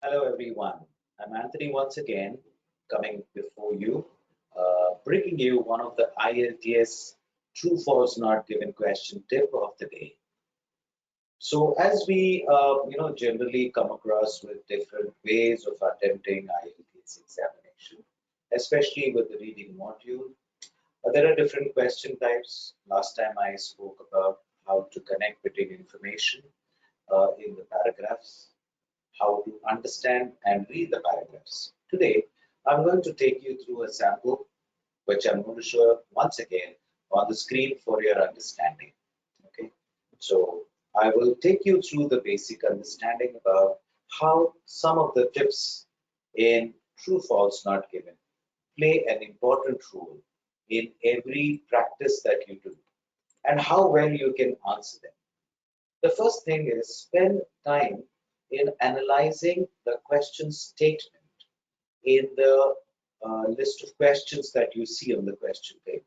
Hello everyone, I'm Anthony once again coming before you, bringing you one of the IELTS true false not given question tip of the day. So as we generally come across with different ways of attempting IELTS examination, especially with the reading module, there are different question types. Last time I spoke about how to connect between information in the paragraphs, how to understand and read the paragraphs. Today, I'm going to take you through a sample which I'm going to show once again on the screen for your understanding. Okay, so I will take you through the basic understanding about how some of the tips in true false not given play an important role in every practice that you do and how well you can answer them. The first thing is spend time in analyzing the question statement in the list of questions that you see on the question paper.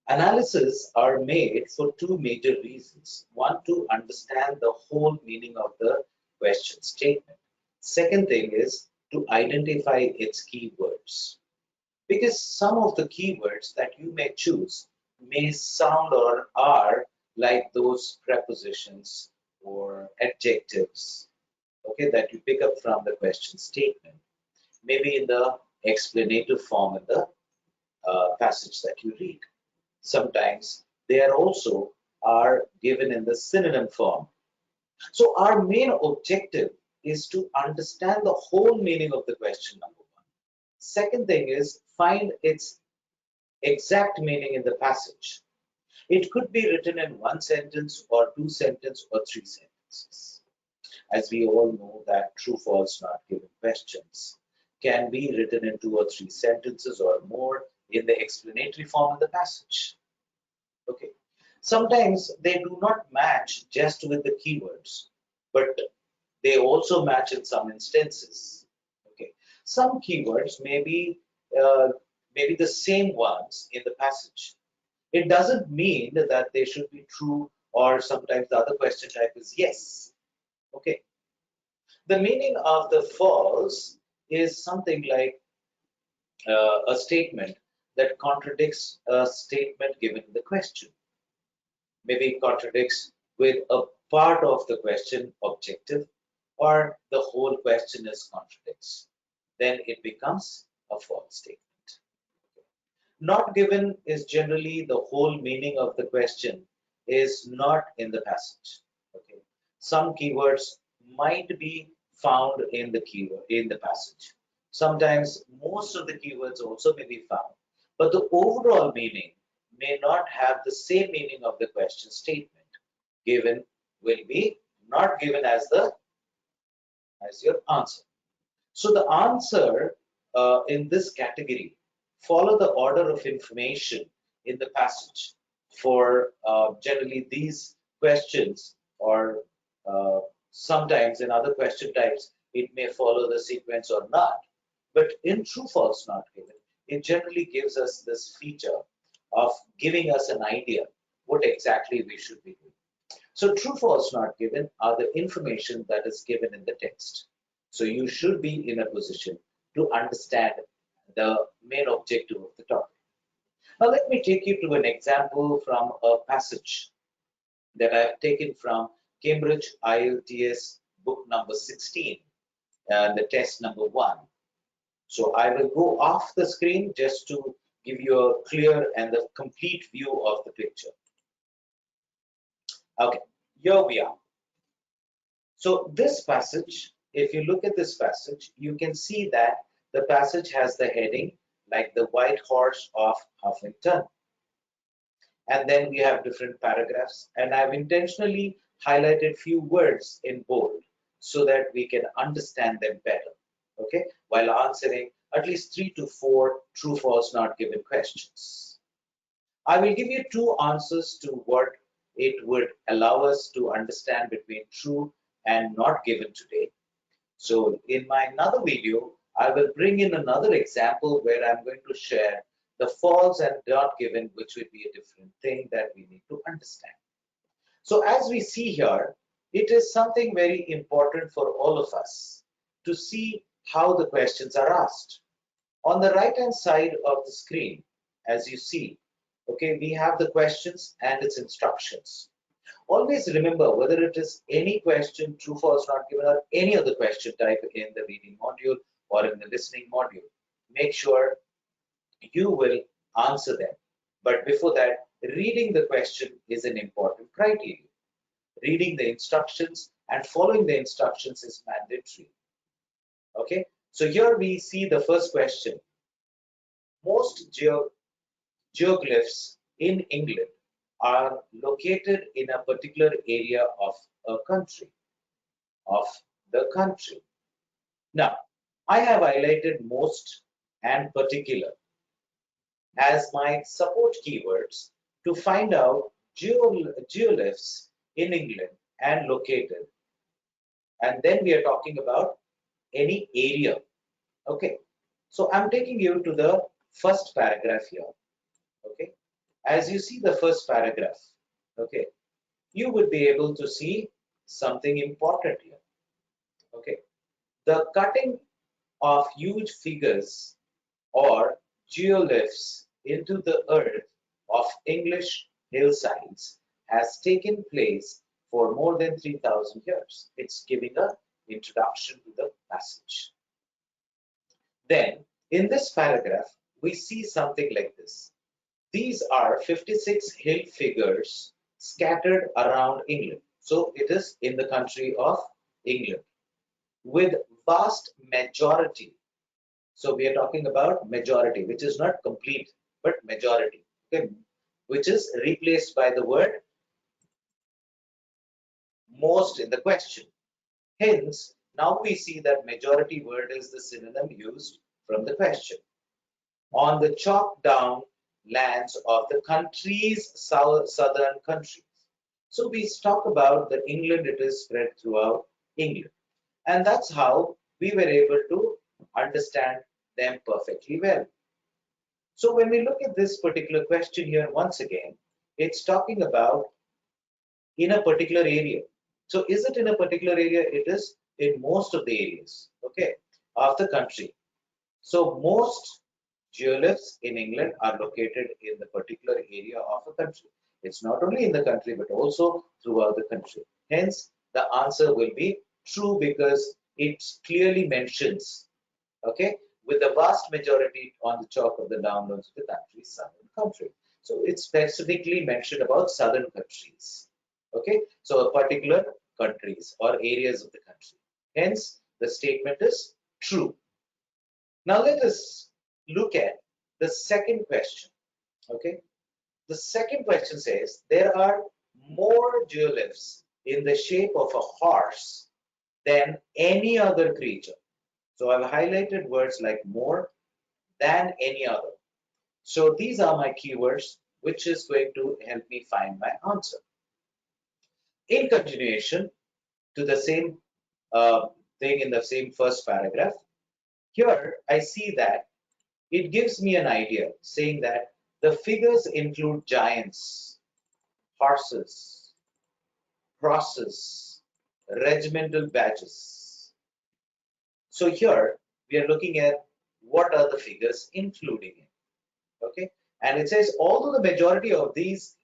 Analysis are made for two major reasons. One, to understand the whole meaning of the question statement. Second thing is to identify its keywords. Because some of the keywords that you may choose may sound or are like those prepositions or adjectives, okay, that you pick up from the question statement, maybe in the explanative form in the passage that you read. Sometimes they are also are given in the synonym form. So our main objective is to understand the whole meaning of the question, number one. Second thing is find its exact meaning in the passage. It could be written in one sentence or two sentences or three sentences. As we all know that true, false, not given questions can be written in two or three sentences or more in the explanatory form of the passage. Okay. Sometimes they do not match just with the keywords, but they also match in some instances. Okay. Some keywords uh, may be the same ones in the passage. It doesn't mean that they should be true, or sometimes the other question type is yes. Okay. The meaning of the false is something like a statement that contradicts a statement given in the question. Maybe it contradicts with a part of the question objective, or the whole question is contradicts. Then it becomes a false statement. Not given is generally the whole meaning of the question is not in the passage. Okay. Some keywords might be found in the keyword in the passage. Sometimes most of the keywords also may be found, but the overall meaning may not have the same meaning of the question statement. Given will be not given as your answer. So the answer in this category follow the order of information in the passage. For generally these questions, or sometimes in other question types, it may follow the sequence or not. But in true, false, not given, it generally gives us this feature of giving us an idea what exactly we should be doing. So true, false, not given are the information that is given in the text. So you should be in a position to understand the main objective of the topic. Now let me take you to an example from a passage that I've taken from Cambridge IELTS book number 16 and the test number 1. So I will go off the screen just to give you a clear and the complete view of the picture. Okay, here we are. So this passage, if you look at this passage, you can see that the passage has the heading like the white horse of Huffington. And then we have different paragraphs, and I've intentionally highlighted few words in bold so that we can understand them better, okay, while answering at least 3 to 4 true, false, not given questions. I will give you two answers to what it would allow us to understand between true and not given today. So in my another video, I will bring in another example where I'm going to share the false and not given, which would be a different thing that we need to understand. So as we see here, it is something very important for all of us to see how the questions are asked. On the right hand side of the screen, as you see, okay, we have the questions and its instructions. Always remember, whether it is any question, true, false, not given, or any other question type in the reading module or in the listening module, make sure you will answer them. But before that, reading the question is an important criteria. Reading the instructions and following the instructions is mandatory. Okay, so here we see the first question. Most geoglyphs in England are located in a particular area of a country, of the country. Now, I have highlighted most and particular as my support keywords to find out geoglyphs in England and located. And then we are talking about any area. Okay, so I'm taking you to the first paragraph here. Okay, as you see the first paragraph, okay, you would be able to see something important here. Okay, the cutting of huge figures or geoglyphs into the earth of English hillsides has taken place for more than 3,000 years. It's giving an introduction to the passage. Then, in this paragraph, we see something like this. These are 56 hill figures scattered around England. So it is in the country of England with vast majority. So we are talking about majority, which is not complete, but majority, okay, which is replaced by the word most in the question. Hence, now we see that majority word is the synonym used from the question. On the chopped down lands of the country's southern countries. So we talk about that England, it is spread throughout England. And that's how we were able to understand them perfectly well. So when we look at this particular question here, once again, it's talking about in a particular area. So is it in a particular area? It is in most of the areas, okay, of the country. So most geoglyphs in England are located in the particular area of a country. It's not only in the country, but also throughout the country. Hence, the answer will be true because it clearly mentions, okay, with the vast majority on the chalk of the downloads of the country's southern country. So it's specifically mentioned about southern countries, okay, so a particular countries or areas of the country. Hence, the statement is true. Now let us look at the second question. Okay, the second question says there are more geoglyphs in the shape of a horse than any other creature. So I've highlighted words like more than any other. So these are my keywords, which is going to help me find my answer. In continuation to the same thing in the same first paragraph, here I see that it gives me an idea saying that the figures include giants, horses, crosses, regimental badges. So here we are looking at what are the figures including it. Okay, and it says although the majority of these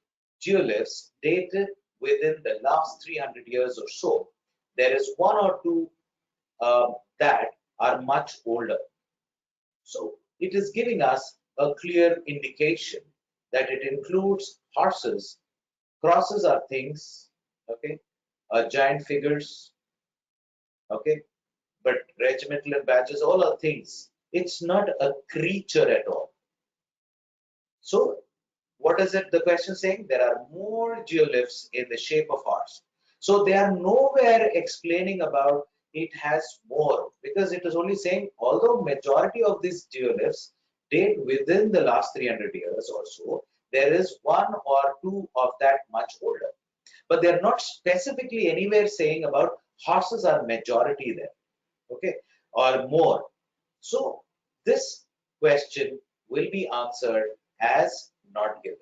geoglyphs dated within the last 300 years or so, there is one or two that are much older. So it is giving us a clear indication that it includes horses. Crosses are things, okay, giant figures, okay, but regimental and badges, all are things. It's not a creature at all. So what is it the question saying? There are more geoglyphs in the shape of horse. So they are nowhere explaining about it has more, because it is only saying although majority of these geoglyphs date within the last 300 years or so, there is one or two of that much older. But they're not specifically anywhere saying about horses are majority there, okay, or more. So this question will be answered as not given.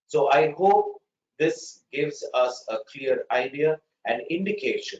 So I hope This gives us a clear idea and indication